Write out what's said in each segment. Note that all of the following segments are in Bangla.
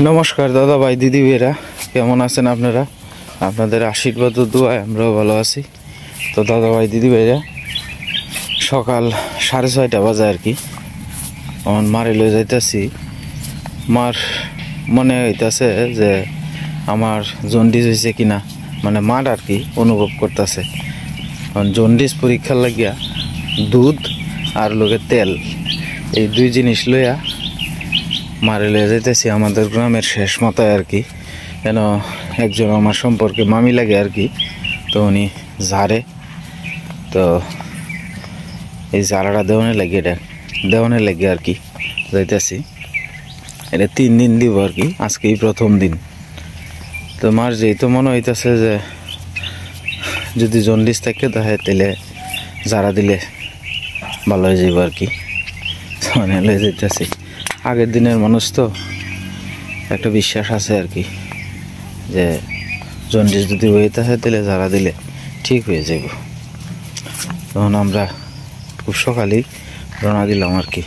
নমস্কার দাদা ভাই দিদি ভাইরা, কেমন আছেন আপনারা? আপনাদের আশীর্বাদ ও দোয়ায় আমরাও ভালো আছি। তো দাদা ভাই দিদি ভাইরা, সকাল 6:30 বাজে আর কি, মারে লয়ে যাইতেছি। মার মনে হইতেছে যে আমার জন্ডিস হয়েছে কিনা, মানে মার আর কি অনুভব করতেছে। জন্ডিস পরীক্ষার লাগিয়া দুধ আর লোকে তেল, এই দুই জিনিস লইয়া মারে লয়ে যাইতেছি আমাদের গ্রামের শেষ মাথায় আর কি। কেন একজন আমার সম্পর্কে মামি লাগে আর কি, তো উনি ঝাড়ে, তো এই ঝাড়াটা দেওয়ানে লাগে আর কি যাইতেছি। এটা 3 দিন দিব আর কি, আজকেই প্রথম দিন। তো মার যেহেতু মনে হইতেছে যে যদি জন্ডিস থাকে তাহলে তেলে ঝাড়া দিলে ভালো হয়ে যাবে আর কি, মানে লয়ে যাইতেছি। আগের দিনের মানুষ তো একটা বিশ্বাস আছে আর কি, যে জন্ডিস যদি হয়ে থাকে তাহলে ঝাড়া দিলে ঠিক হয়ে যাব। তখন আমরা খুব সকালেই রওনা দিলাম আর কি।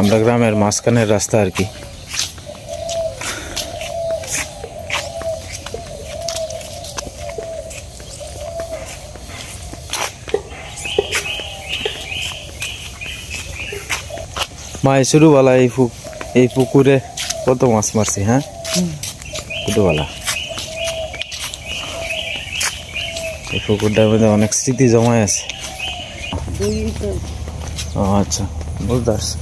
আমরা গ্রামের মাঝখানের রাস্তা আর কি। মাই শুরুবেলা এই পুকুরে কত মাছ মারছি, হ্যাঁ ছোটবেলা। এই পুকুরটার মধ্যে অনেক স্মৃতি জমায় আছে। আচ্ছা, বুঝতে পারছি।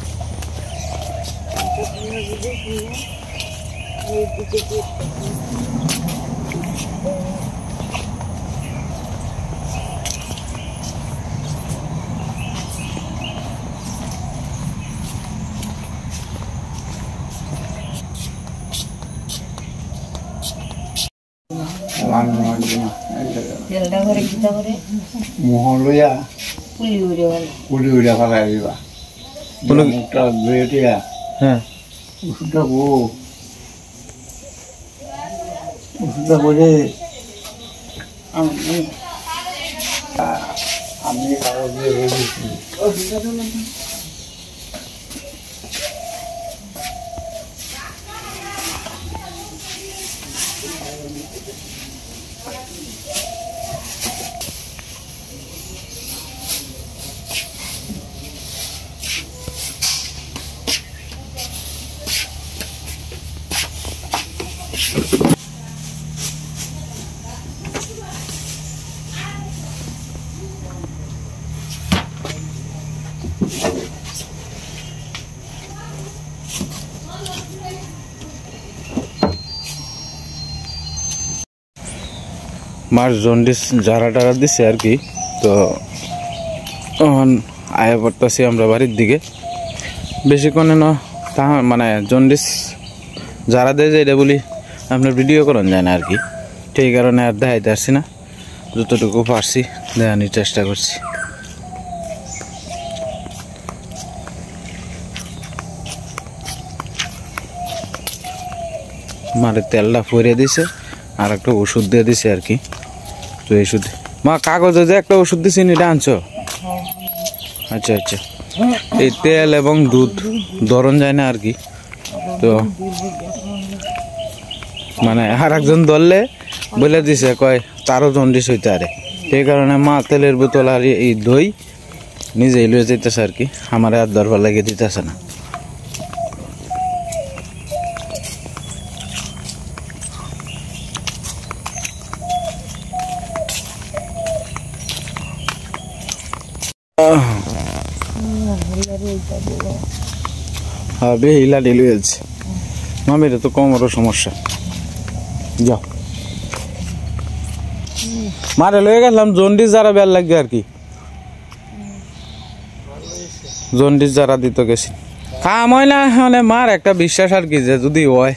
মহলয়া পুলি উড়িয়া ফেলাই দিবা, মুখটা ধুয়ে দিয়া ওষুধটা করে আমি কাগজ দিয়ে রেখেছি। মার জন্ডিস ঝাড়া টাড়া দিছে আর কি। তো এখন আয়া পড়তেছি আমরা বাড়ির দিকে। বেশিক্ষণে মানে জন্ডিস ঝাড়া দেয় যে এটা বলি আপনার ভিডিও করেন যায় না আর কি, সেই কারণে আর দেখাইতে পারছি না। যতটুকু পারছি দেখানোর চেষ্টা করছি। মারে তেলটা ফরিয়ে দিছে আর একটা ওষুধ দিয়ে দিছে আর কি। তো এই ওষুধ মা কাগজে যে একটা ওষুধ দিছি এটা আনছো? আচ্ছা আচ্ছা, এই তেল এবং দুধ ধরন যায় না আর কি। তো মানে আর একজন ধরলে বলে দিছে কয় তারও জন্ডিস হইতে আরে, সেই কারণে মা তেলের বোতল আর এই দই নিজেই লয়ে যেতেছে আর কি, আমার আর দরবার লাগিয়ে দিতেছে না। হ্যাঁ বেহিলা ঢিল হয়েছে মামির তো কোমরও সমস্যা। যাও মারে লয়ে গেলাম জন্ডিস যারা বেল লাগবে আর কি, জন্ডিস যারা দিত গেছি কাম হয় না। মানে মার একটা বিশ্বাস আর কি, যে যদি হয়।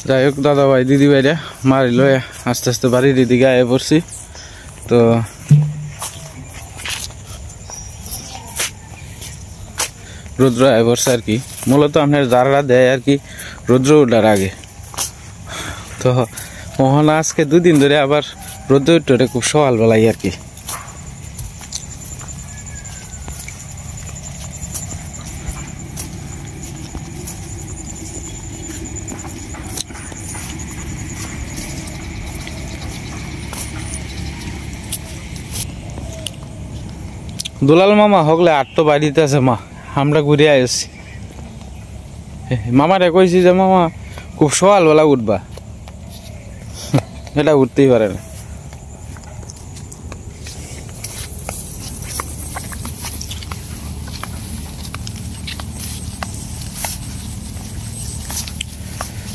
যাই হোক দাদা ভাই দিদি ভাইরা মারি লয়ে আস্তে আস্তে বাড়ির দিকে আয়ে পড়ছি। তো রৌদ্র আয় পড়ছে আর কি। মূলত আপনার যারা দেয় আর কি রৌদ্র ওঠার আগে। তো মোহনা আজকে 2 দিন ধরে আবার রৌদ্র উঠে খুব সকালবেলায় আর কি। দুলাল মামা হকলে 8 তো বাড়িতে আছে মা, আমরা ঘুরে আসছি। মামারে কইছি যে মামা খুব সকালবেলা উঠবা, এটা উঠতেই পারে না।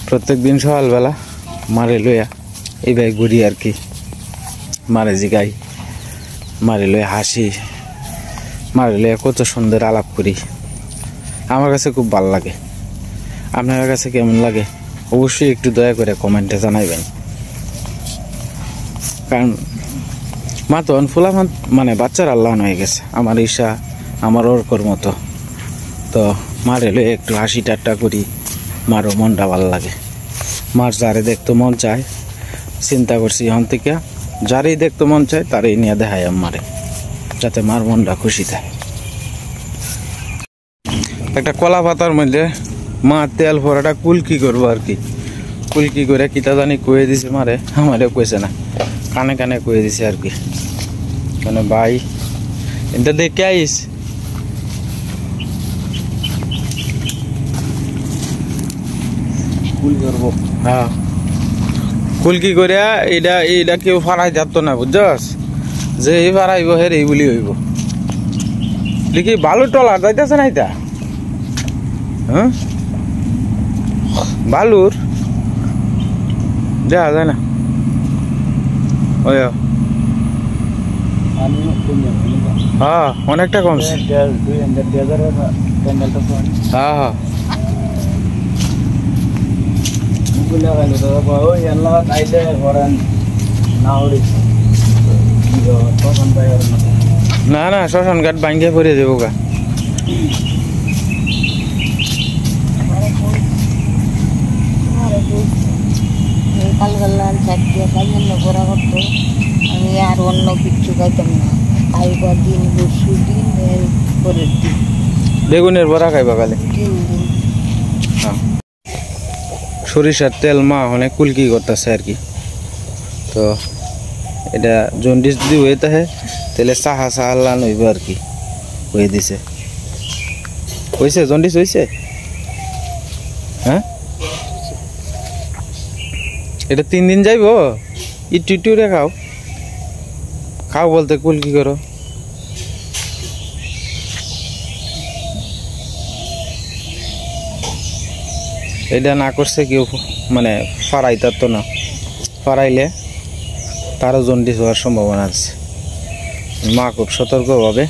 প্রত্যেক দিন সকালবেলা মারে লইয়া এইভাবে ঘুরি আর কি, মারে জিগাই, মারে লইয়া হাসি, মারে লইয়া কত সুন্দর আলাপ করি। আমার কাছে খুব ভালো লাগে। আপনার কাছে কেমন লাগে অবশ্যই একটু দয়া করে কমেন্টে জানাইবেন। কারণ মা তো ফুলা মানে বাচ্চার আল্লাহ হয়ে গেছে, আমার ঈশা আমার ওরকর মতো। তো মারে লইয়া একটু হাসি ঠাট্টা করি, মারও মনটা ভালো লাগে। মার যারে দেখতে মন চায়, চিন্তা করছি এখন থেকে যারই দেখতে মন চায় তারই নিয়ে দেখায় আমারে, যাতে মার মনটা খুশি থাকে। একটা কলা পাতার মধ্যে মা তেল ভরাটা কুলকি করবো আর কি। কুলকি করে কিতা জানি কয়ে দিছে মারে, আমারে কইছে না, কানে কানে কয়ে দিছে আর কি। মানে ভাই এটা দেখে আইস, কুল করবো। হ্যাঁ, কুলকি করে এটা কেউ ফারাই যাত না, বুঝছস? যে এই ফারাইব হের এই বলি হইব। দেখি বালু টলার যাইতেছে না এটা, হ্যাঁ বালুর দেখা যায় না। ওই হ্যাঁ অনেকটা কমছে। হ্যাঁ হ্যাঁ না না শ্মশান ঘাট ভাঙ্গে পড়ে যাবো গা। আমি আর অন্য কিছু খাইতাম না, খাইবার দিন বসু দিন পরের দিন বেগুনের বড়া খাইবা কালে। 3 দিন সরিষার তেল মা অনেক কুলকি করতেছে আর কি। তো এটা জন্ডিস যদি হয়ে থাকে তাহলে চাহা চাহা লান হইব আর কি, হয়ে দিছে। হয়েছে জন্ডিস হয়েছে? হ্যাঁ এটা 3 দিন যাইব। একটু একটু রে খাও, খাও বলতে কুলকি করো। এটা না করছে কেউ মানে ফারাইতার তো না, ফারাইলে তারও জন্ডিস হওয়ার সম্ভাবনা আছে। মা খুব সতর্কভাবে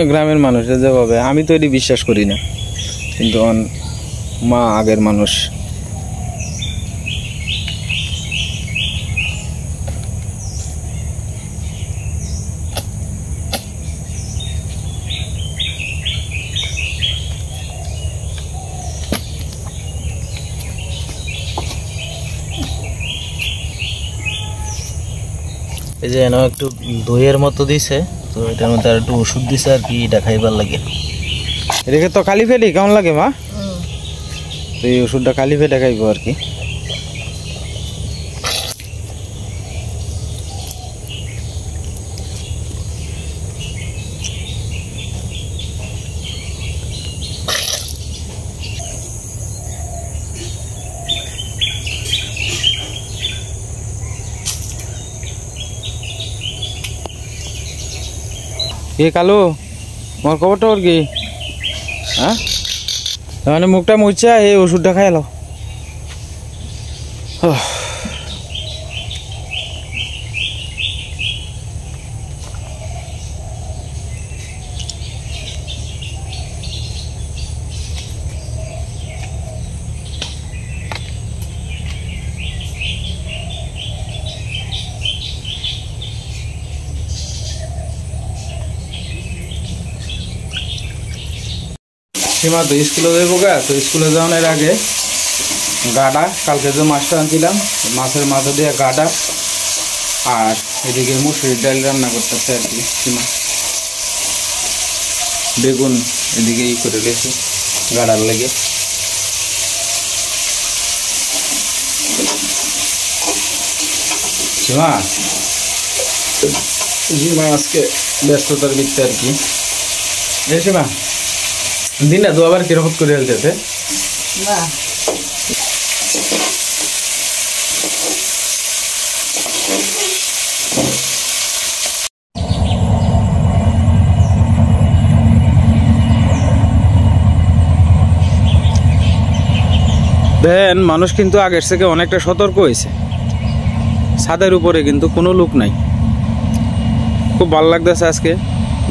গ্রামের মানুষের যেভাবে, আমি তো এটি বিশ্বাস করি না, কিন্তু মা আগের মানুষ। এই যে এনে একটু দইয়ের মতো দিছে, তো এটার মধ্যে আর একটু ওষুধ দিছে আর কি, এটা খাইবার লাগে। এটাকে তো খালি পেটে কেমন লাগে মা? তো এই ওষুধটা খালি পেটে খাইবো আর কি। এ কালো আমার খবরটা ওর কি? হ্যাঁ মানে মুখটা মুছা এই ওষুধটা খাই এলো। সীমা তো স্কুলে যাবো গা, তো স্কুলে যাওয়ার আগে গাডা, কালকে যে মাছটা আনছিলাম মাছের মাথা দিয়ে গাডা, আর এদিকে মুসুরির ডাল রান্না করতেছে আর কি সীমা। বেগুন এদিকে করে রয়েছে গাডার লেগে। সীমা সীমা আজকে ব্যস্ততার ভিত্তি আর কি। সীমা দিনটা তো আবার কিরকম করে ফেলতেছে। দেন মানুষ কিন্তু আগের থেকে অনেকটা সতর্ক হয়েছে। ছাদের উপরে কিন্তু কোনো লোক নাই। খুব ভালো লাগতেছে আজকে,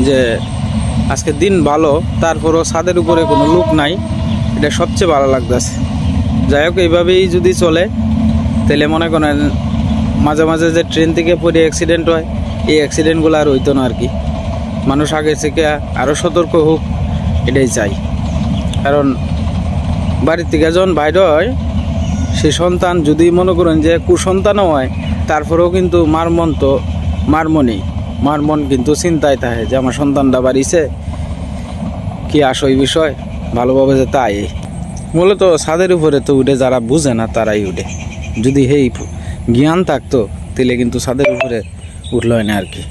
যে আজকে দিন ভালো, তারপরও ছাদের উপরে কোনো লোক নাই, এটা সবচেয়ে ভালো লাগতেছে। যাই হোক, এইভাবেই যদি চলে তাহলে মনে করেন মাঝে মাঝে যে ট্রেন থেকে পড়ে অ্যাক্সিডেন্ট হয়, এই অ্যাক্সিডেন্টগুলো আর হইতো না আর কি। মানুষ আগের থেকে আরও সতর্ক হোক, এটাই চাই। কারণ বাড়ির থেকে যখন বাইরে হয়, সে সন্তান যদি মনে করেন যে কুসন্তানও হয়, তারপরেও কিন্তু মার মন তো মার মনেই, মার মন কিন্তু চিন্তায় থাকে যে আমার সন্তানটা বাড়িছে, কি আসই বিষয় ভালোভাবে যে তাই। মূলত ছাদের উপরে তো উঠে যারা বুঝে না তারাই উঠে। যদি এই জ্ঞান থাকতো তাহলে কিন্তু ছাদের উপরে উঠল না আর কি।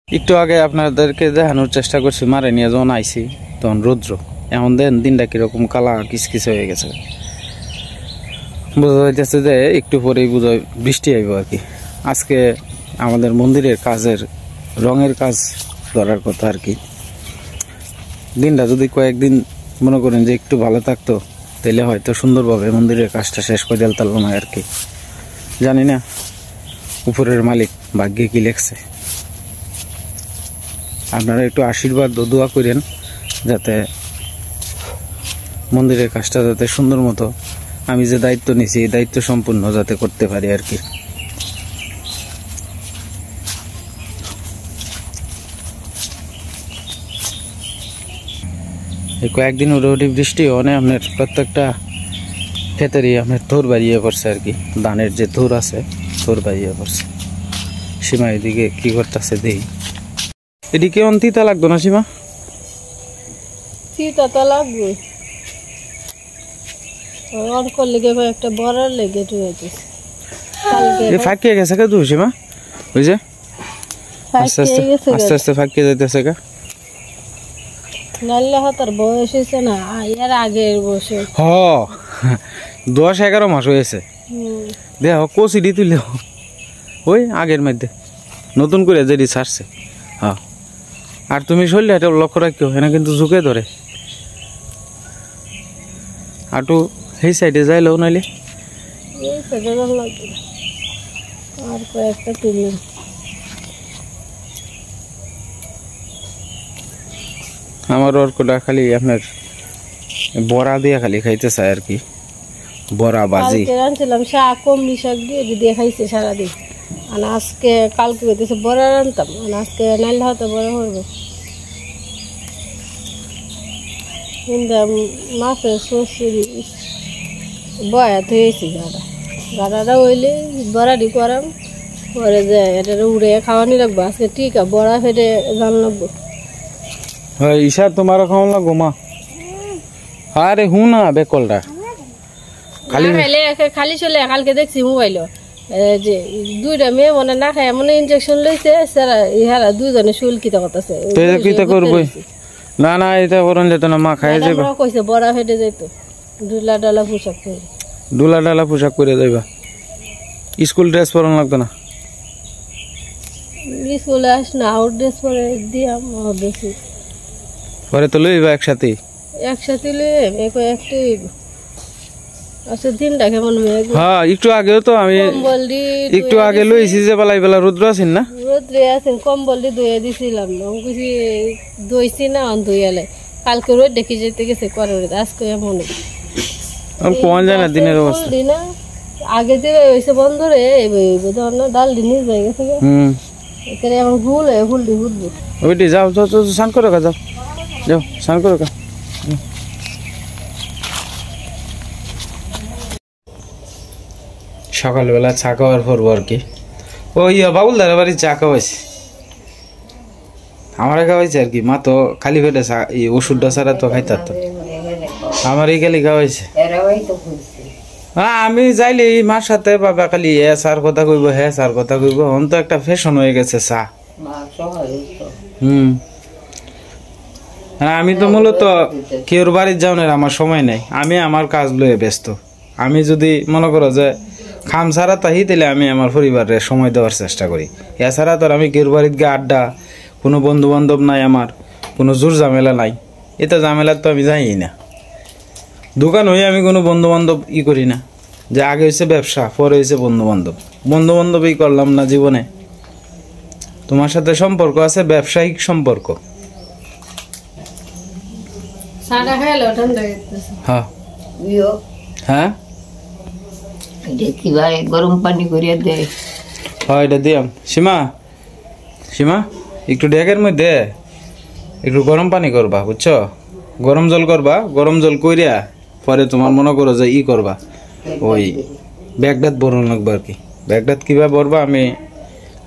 একটু আগে আপনাদেরকে দেখানোর চেষ্টা করছি মারে নিয়ে যখন আইসি তখন রৌদ্র, এমন দেন দিনটা কিরকম কালা কিচকিচ হয়ে গেছে। বোঝা যাইতেছে যে একটু পরেই বোঝা বৃষ্টি আইব আর কি। আজকে আমাদের মন্দিরের কাজের রঙের কাজ ধরার কথা আর কি। দিনটা যদি কয়েকদিন মনে করেন যে একটু ভালো থাকতো তাহলে হয়তো সুন্দরভাবে মন্দিরের কাজটা শেষ করে দিতে পারলাম আর কি। জানি না উপরের মালিক ভাগ্যে কি লেখছে। আপনারা একটু আশীর্বাদ ও দোয়া করেন যাতে মন্দিরের কাজটা যাতে সুন্দর মতো আমি যে দায়িত্ব নিয়েছি এই দায়িত্ব সম্পূর্ণ যাতে করতে পারি আর কি। এই কয়েকদিন উড়ি বৃষ্টি অনেক আপনার প্রত্যেকটা ক্ষেতেরই আপনার থোর বাড়িয়ে পড়ছে আর কি। ধানের যে থোর আছে থোর বাড়িয়ে পড়ছে। সীমা এদিকে কি করতেছে দেখি। এদিকে অন্তিতা লাগতো না সীমা? তিতা তো লাগবে, অল্পর লেগে একটা বড়ার লেগে রয়েছে। ফাঁকিয়ে গেছে কে তুই সীমা? ওই যে আস্তে আস্তে আস্তে আস্তে ফাঁকিয়ে যাইতেছে কা। নাইলে হাতার বয়স হয়েছে না, এর আগের বছর 10-11 মাস হয়েছে। দেখ কচিডি তুলে ওই আগের মধ্যে নতুন করে যেটি ছাড়ছে। হ্যাঁ, আর তুমি শরীরে এটা লক্ষ্য রাখিও, এনে কিন্তু ঝুঁকে ধরে। আটু সেই সাইডে যাইলেও নাইলে আর কয়েকটা তুললাম। আমার অর্কটা খালি আপনার বড়া দিয়ে খালি খাইতে চায় আর কি, বড়া বাজি। আনছিলাম শাক, কমলি শাক দিয়ে দিয়ে খাইছে সারাদিন। আর আজকে কালকে হইতেছে বড়া রানতাম, আজকে নাইলে হয়তো বড়া করবো। কিন্তু মাছের শ্বশুরি বয়া থয়েছি গাড়াটা হইলে বড়াটি করাম, পরে যে এটা উড়ে খাওয়ানি লাগবো। আজকে ঠিক আছে, বড়া ফেটে জান লাগবো। ঈশা তোমার খাওয়ান লাগবো মা? আরে হু না বেকলটা খালি খালি চলে। কালকে দেখছি মোবাইল যে দুইটা মেয়ে মনে না খায় এমন ইনজেকশন লইছে, ইহারা দুইজনে শুল্কিত করতেছে। কিতা করবো? না না এটা করন যেত না, মা খাই যাবে কইছে বড়া ফেটে যাইতো। ডুলা ডালা পোশাক করে, ডুলা ডালা পোশাক করে যাইবা। স্কুল ড্রেস পরন লাগতো না? স্কুলে আস না, আউট ড্রেস পরে দিয়াম বেশি পরে তো লইবা একসাথে। একসাথে লই একটু। আচ্ছা দিনটা কেমন? হ্যাঁ, একটু আগেও তো আমি একটু আগে লইছি যে বেলাই বেলা রৌদ্র আছেন না, রোদ্রে আছেন, কম্বল দিয়ে ধুয়ে দিছিলাম না, কিছু ধুইছি না ধুইয়ালে। কালকে রোদ দেখি যেতে গেছে করে, আজকে এমন কোন যায় না দিনের অবস্থা না। আগে যে হয়েছে বন্ধ রে ধর না, ডাল দিন হয়ে গেছে। এখানে এখন ভুল ফুলটি ফুটবো। ওইটি যাও যাও স্নান করে যাও। যাও স্নান করো কা সকালবেলা চা খাওয়ার পর আর কি ওই বাবুলদার বাড়ি চা খাওয়াইছে আমারে খাওয়াইছে আর কি মা তো খালি পেটে এই ওষুধটা ছাড়া তো খাইতে পারতো আমারই খালি খাওয়াইছে আমি যাইলে মার সাথে বাবা খালি হ্যাঁ স্যার কথা কইব হ্যাঁ স্যার কথা কইব এখন তো একটা ফ্যাশন হয়ে গেছে চা আমি তো মূলত কেউর বাড়ির যাওয়ার আমার সময় নেই আমি আমার কাজ লয়ে ব্যস্ত আমি যদি মনে করো যে খাম ছাড়া তাহি তাহলে আমি আমার পরিবারের সময় দেওয়ার চেষ্টা করি এছাড়া তো আমি কেউর বাড়ির গিয়ে আড্ডা কোনো বন্ধু বান্ধব নাই আমার কোনো জোর ঝামেলা নাই এটা ঝামেলা তো আমি যাই না দোকান হয়ে আমি কোনো বন্ধু বান্ধব করি না যে আগে হয়েছে ব্যবসা পরে হয়েছে বন্ধু বান্ধবই করলাম না জীবনে তোমার সাথে সম্পর্ক আছে ব্যবসায়িক সম্পর্ক হ্যাঁ হ্যাঁ গরম পানি করিয়া দেয় হ্যাঁ এটা দিয়াম সীমা একটু ডেকের মধ্যে একটু গরম পানি করবা বুঝছো গরম জল করবা গরম জল কইরা পরে তোমার মনে করো যে করবা ওই ব্যাগডাত ভরুন লাগবে আর কি ব্যাগডাত কিভাবে ভরবা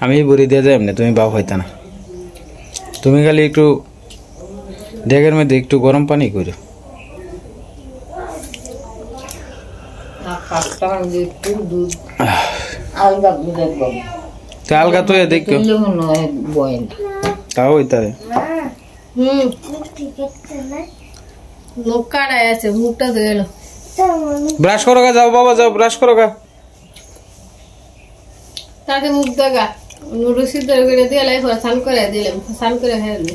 আমি ভরি দিয়ে যাই এমনি তুমি বাপ হইতা না তুমি খালি একটু ডেকের মধ্যে একটু গরম পানি করো আলগা তো দেখো তাও হইতারে মুখটা ধুয়ে এলো ব্রাশ করো গা যাও বাবা যাও ব্রাশ করো গা তাকে মুখ দেখা নুডু সিদ্ধ করে দিয়ে স্নান করে দিলাম স্নান করে হয়ে গেল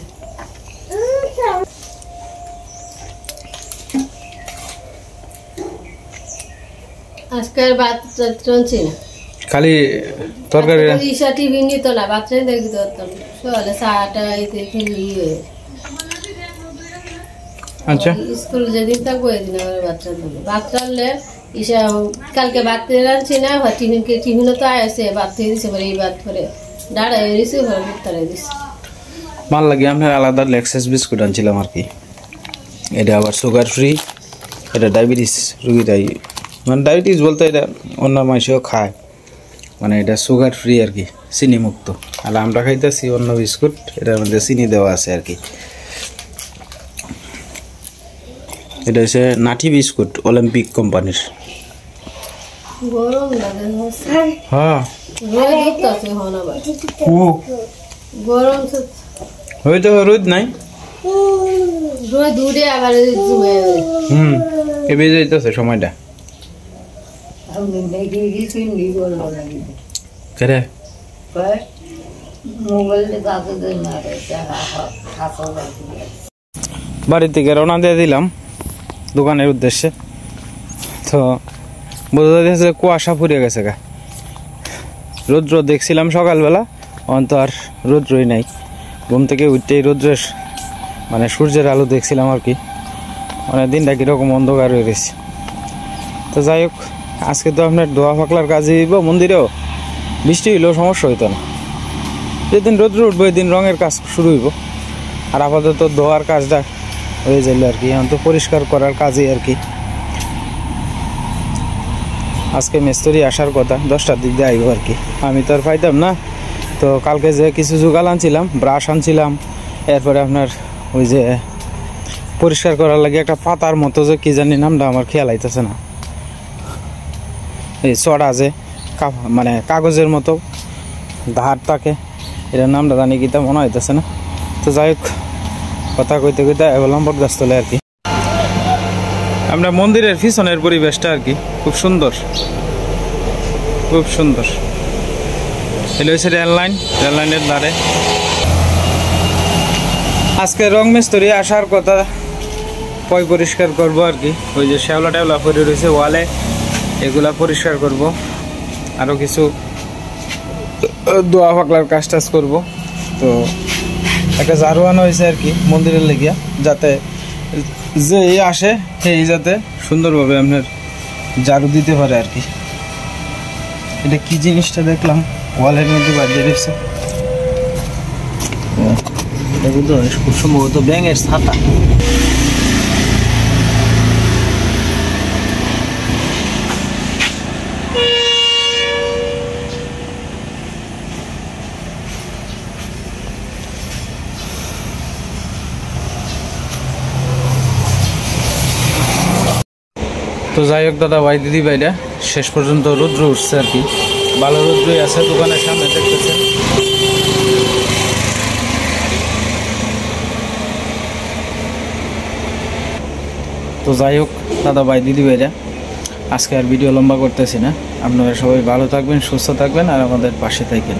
আজকের ভাত চলছে না খালি তরকারি ঈশা টিভি নিত না বাচ্চাই দেখি তো সকালে চাটা আচ্ছা স্কুল যেদিন থাকবো এদিন আমার বাচ্চা আনলে ঈশা কালকে ভাত রাঁধছি না টিফিনও তো আসে ভাত থেকে দিছে এই ভাত করে দাঁড়ায় দিছে তারাই দিছে ভাল লাগে আমি আলাদা লেক্সাস বিস্কুট আনছিলাম আর কি এটা আবার সুগার ফ্রি এটা ডায়াবেটিস রুগীরাই মানে ডায়াবেটিস বলতে এটা অন্য মানুষও খায় মানে এটা সুগার ফ্রি আর কি চিনি মুক্ত আর আমরা খাইতেছি অন্য বিস্কুট এটার মধ্যে চিনি দেওয়া আছে আর কি এটা হচ্ছে নাটি বিস্কুট অলিম্পিক কোম্পানির গরম লাগে হ্যাঁ গরম হয়তো রোদ নাই দূরে আবার এবে যাইতেছে সময়টা কেরে বাড়ি থেকে রওনা দিয়ে দিলাম দোকানের উদ্দেশ্যে তো বোঝা যাচ্ছে কুয়াশা ফুরিয়ে গেছে গা রৌদ্র দেখছিলাম সকালবেলা অন্ত আর রৌদ্রই নাই ঘুম থেকে উঠতেই রৌদ্রের মানে সূর্যের আলো দেখছিলাম আর কি মানে দিনটা কীরকম অন্ধকার হয়ে গেছে তো যাই হোক আজকে তো আপনার দোয়া ফাকলার কাজে দিব মন্দিরেও বৃষ্টি হইলেও সমস্যা হইতো না যেদিন রৌদ্র উঠবো এদিন রঙের কাজ শুরু হইব আর আপাতত ধোয়ার কাজটা হয়ে যাইল আর কি এখন তো পরিষ্কার করার কাজই আর কি আজকে মিস্ত্রি আসার কথা 10টার দিক দিয়ে আইব আর কি আমি তো আর পাইতাম না তো কালকে যে কিছু জোগাল আনছিলাম ব্রাশ আনছিলাম এরপরে আপনার ওই যে পরিষ্কার করার লাগে একটা পাতার মতো যে কি জানি নামটা আমার খেয়াল আইতেছে না এই চড়া যে মানে কাগজের মতো ধার থাকে এটার নামটা জানি কি তা মনে হইতেছে না তো যাই হোক কথা কইতে কইতে বললাম বটগাছতলে আর কি আমরা মন্দিরের পিছনের পরিবেশটা আর কি খুব সুন্দর এটা হচ্ছে রেললাইনের ধারে আজকে রং মিস্ত্রি আসার কথা পয় পরিষ্কার করবো আর কি ওই যে শ্যাওলা টেওলা পরে রয়েছে ওয়ালে এগুলা পরিষ্কার করব আরও কিছু দোয়া ফাকলার কাজ টাজ করবো তো একটা ঝাড়ু আনা হয়েছে আর কি মন্দিরের লেগিয়া যাতে যে আসে সেই যাতে সুন্দরভাবে আপনার ঝাড়ু দিতে পারে আর কি এটা কি জিনিসটা দেখলাম ওয়ালের মধ্যে বাজিয়ে দিচ্ছে এটা বুঝতে হয় খুব সম্ভবত ব্যাঙের ছাতা। তো যাই হোক দাদা ভাই দিদি ভাইরা, শেষ পর্যন্ত রৌদ্র উঠছে আর কি, ভালো রৌদ্রই আছে দোকানের সামনে দেখতেছে। তো যাই হোক দাদা ভাই দিদি ভাইরা, আজকে আর ভিডিও লম্বা করতেছি না। আপনারা সবাই ভালো থাকবেন, সুস্থ থাকবেন আর আমাদের পাশে থাকবেন।